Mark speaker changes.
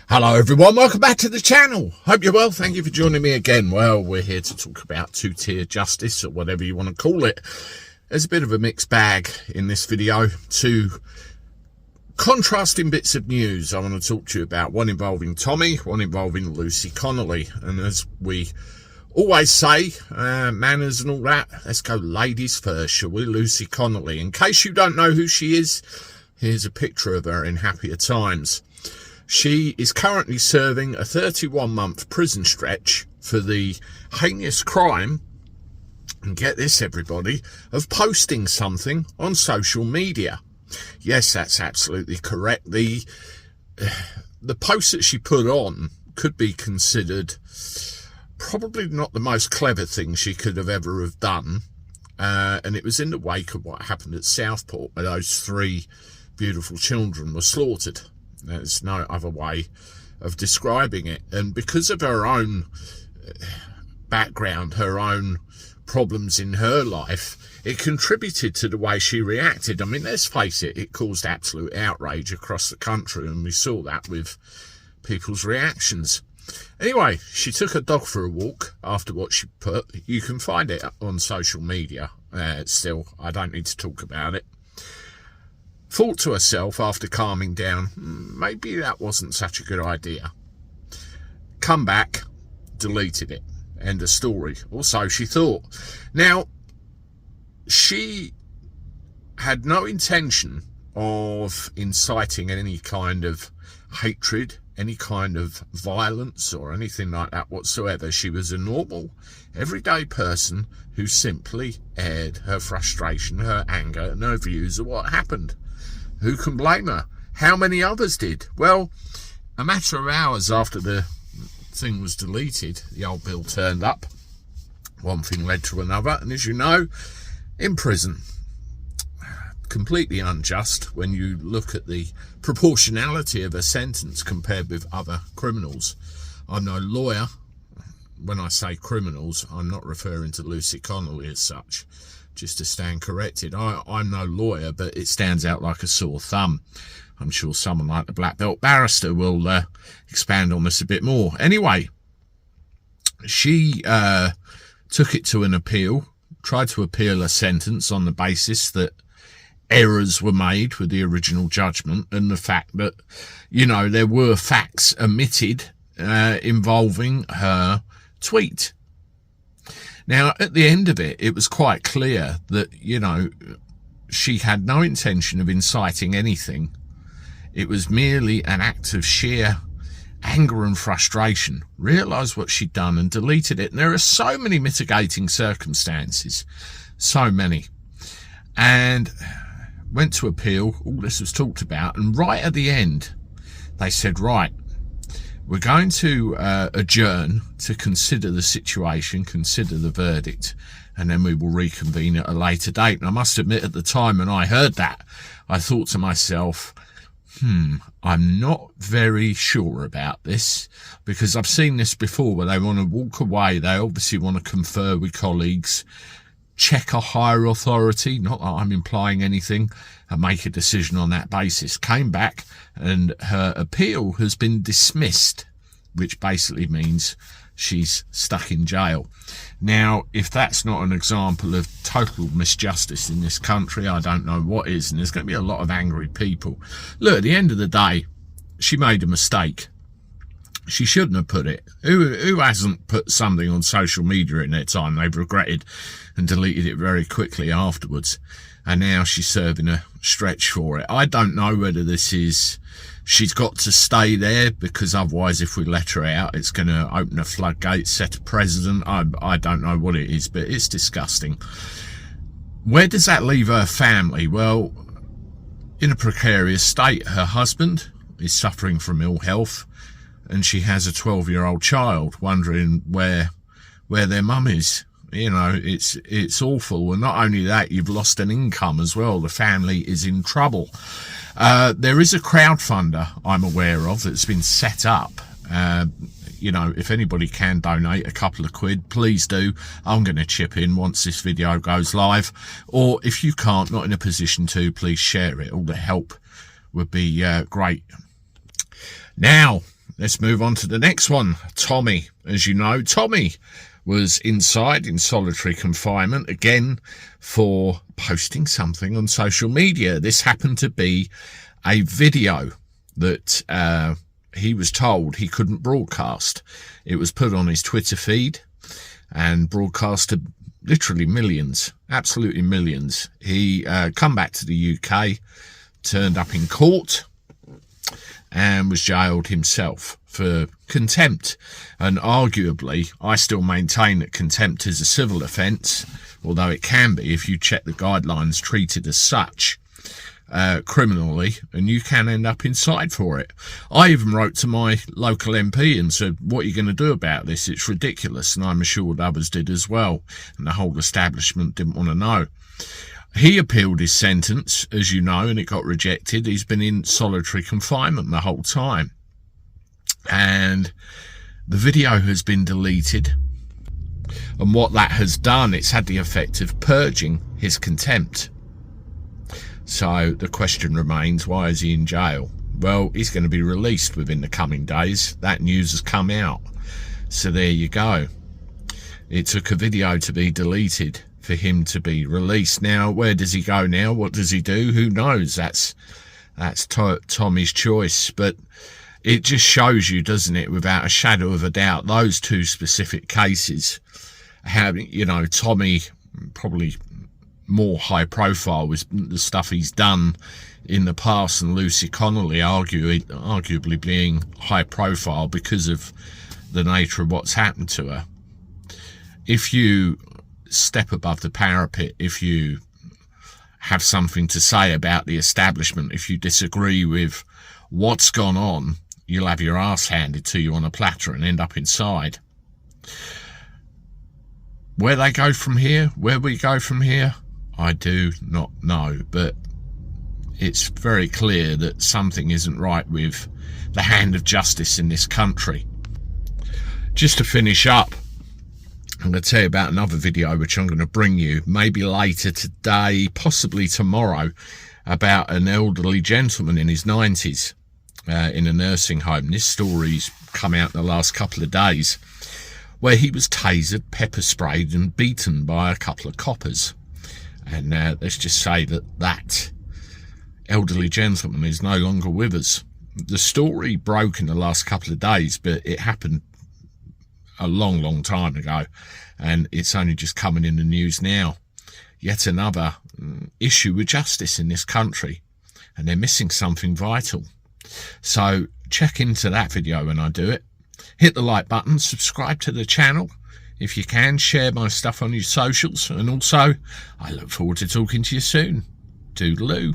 Speaker 1: Hello everyone, welcome back to the channel. Hope you're well, thank you for joining me again. Well, we're here to talk about two-tier justice, or whatever you want to call it. There's a bit of a mixed bag in this video. Two contrasting bits of news I want to talk to you about. One involving Tommy, one involving Lucy Connolly. And as we always say, manners and all that, let's go ladies first, shall we? Lucy Connolly. In case you don't know who she is, here's a picture of her in happier times. She is currently serving a 31-month prison stretch for the heinous crime, and get this everybody, of posting something on social media. Yes, that's absolutely correct. The post that she put on could be considered probably not the most clever thing she could have ever have done. And it was in the wake of what happened at Southport, where those three beautiful children were slaughtered. There's no other way of describing it. And because of her own background, her own problems in her life, it contributed to the way she reacted. I mean, let's face it, it caused absolute outrage across the country, and we saw that with people's reactions. Anyway, she took her dog for a walk after what she put. You can find it on social media. Still, I don't need to talk about it. Thought to herself after calming down, maybe that wasn't such a good idea. Come back, deleted it. End of story. Or so she thought. Now, she had no intention of inciting any kind of hatred, any kind of violence or anything like that whatsoever. She was a normal, everyday person who simply aired her frustration, her anger and her views of what happened. Who can blame her? How many others did? Well, a matter of hours after the thing was deleted, the old bill turned up. One thing led to another, and as you know, in prison. Completely unjust when you look at the proportionality of a sentence compared with other criminals. I'm no lawyer. When I say criminals, I'm not referring to Lucy Connolly as such. Just to stand corrected, I'm no lawyer, but it stands out like a sore thumb. I'm sure someone like the Black Belt barrister will expand on this a bit more. Anyway, she took it to an appeal, tried to appeal a sentence on the basis that errors were made with the original judgment, and the fact that, you know, there were facts omitted involving her tweet. Now, at the end of it, it was quite clear that, you know, she had no intention of inciting anything. It was merely an act of sheer anger and frustration. Realised what she'd done and deleted it. And there are so many mitigating circumstances. So many. And went to appeal. All this was talked about. And right at the end, they said, right, we're going to adjourn to consider the situation, consider the verdict, and then we will reconvene at a later date. And I must admit, at the time when I heard that, I thought to myself, I'm not very sure about this, because I've seen this before where they want to walk away. They obviously want to confer with colleagues, check a higher authority, not that I'm implying anything, and make a decision on that basis. Came back and her appeal has been dismissed, which basically means she's stuck in jail. Now, if that's not an example of total misjustice in this country, I don't know what is, and there's going to be a lot of angry people. Look, at the end of the day, she made a mistake. She shouldn't have put it. Who hasn't put something on social media in their time they've regretted and deleted it very quickly afterwards? And now she's serving a stretch for it. I don't know whether this is, she's got to stay there, because otherwise if we let her out, it's going to open a floodgate, set a precedent. I don't know what it is, but it's disgusting. Where does that leave her family? Well, in a precarious state. Her husband is suffering from ill health, and she has a 12-year-old child wondering where their mum is. You know, it's awful. And not only that, you've lost an income as well. The family is in trouble. There is a crowdfunder I'm aware of that's been set up. You know, if anybody can donate a couple of quid, please do. I'm going to chip in once this video goes live. Or if you can't, not in a position to, please share it. All the help would be great. Now, let's move on to the next one. Tommy, as you know, Tommy was inside in solitary confinement again for posting something on social media. This happened to be a video that he was told he couldn't broadcast. It was put on his Twitter feed and broadcast to literally millions, absolutely millions. He come back to the UK, turned up in court, and was jailed himself for contempt. And arguably, I still maintain that contempt is a civil offence, although it can be, if you check the guidelines, treated as such criminally, and you can end up inside for it. I even wrote to my local MP and said, what are you going to do about this? It's ridiculous. And I'm assured others did as well, and the whole establishment didn't want to know. He appealed his sentence, as you know, and it got rejected. He's been in solitary confinement the whole time, and the video has been deleted. And what that has done, it's had the effect of purging his contempt. So the question remains, why is he in jail? Well, he's going to be released within the coming days. That news has come out. So there you go. It took a video to be deleted for him to be released. Now, where does he go now? What does he do? Who knows? That's Tommy's choice. But it just shows you, doesn't it, without a shadow of a doubt, those two specific cases, how, you know, Tommy probably more high profile with the stuff he's done in the past, and Lucy Connolly arguably being high profile because of the nature of what's happened to her. If you step above the parapet, if you have something to say about the establishment, if you disagree with what's gone on, you'll have your ass handed to you on a platter and end up inside. Where they go from here, where we go from here, I do not know, but it's very clear that something isn't right with the hand of justice in this country. Just to finish up, I'm going to tell you about another video which I'm going to bring you maybe later today, possibly tomorrow, about an elderly gentleman in his 90s in a nursing home. This story's come out in the last couple of days, where he was tasered, pepper sprayed and beaten by a couple of coppers. And let's just say that that elderly gentleman is no longer with us. The story broke in the last couple of days, but it happened a long time ago, and it's only just coming in the news now. Yet another issue with justice in this country, and they're missing something vital. So check into that video when I do it. Hit the like button, subscribe to the channel if you can, share my stuff on your socials, and also I look forward to talking to you soon. Toodaloo.